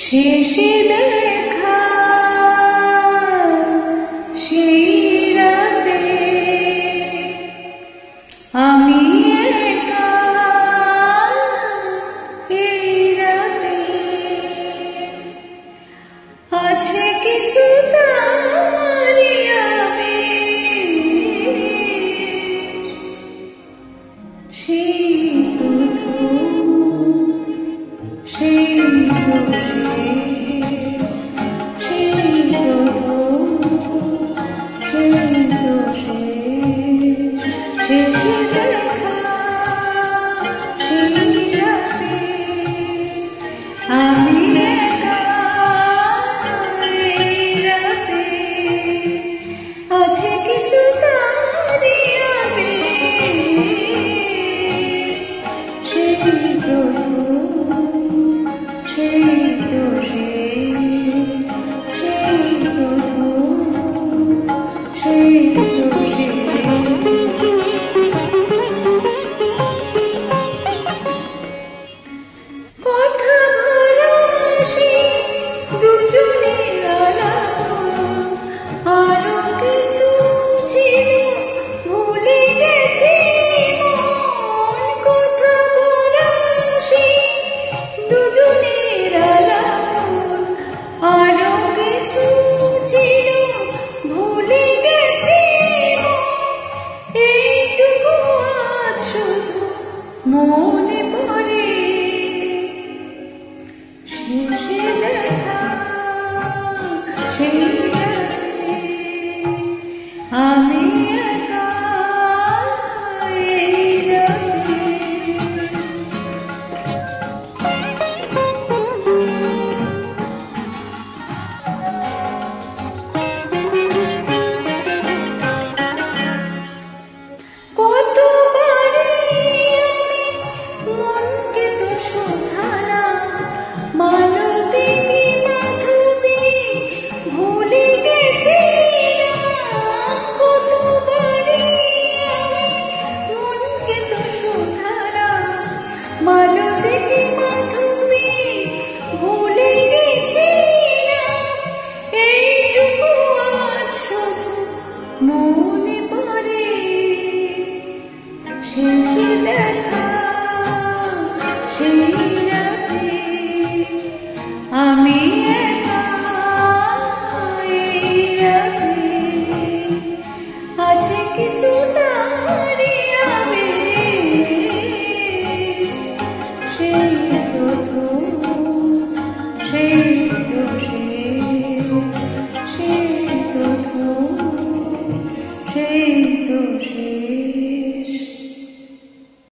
শেষে দেখা সেই রাতে আমি একা, এই রাতে আছে কিছু তারি আমি সেই প্রথম সেই আমি একা, এই রাতে আছে কিছু তারি আমি সেই প্রথম সেই তো সেই প্রথম সেই তো কথা বলা সে দুজনের আলাপ, আরো কিছু ছিল ভুলে গেছি মন। কথা বলা সে দুজনের আলাপ, আরো কিছু ছিল ভুলে গেছি মন। এইটুকু আজ শুধু মনে পড়ে, শেষে দেখা সেই রাতে আমি একা, এই রাতে। কতবারই আমি মনকে তো শোধালাম, মালতী কি মাধবী ভুলে গেছিলাম। কতবারই আমি মনকে তো শোধালাম, মালতী কি মাধবী ভুলে গেছিলাম। এইটুকু আজ শুধু মনে পড়ে, শেষে দেখা সেই রাতে আমি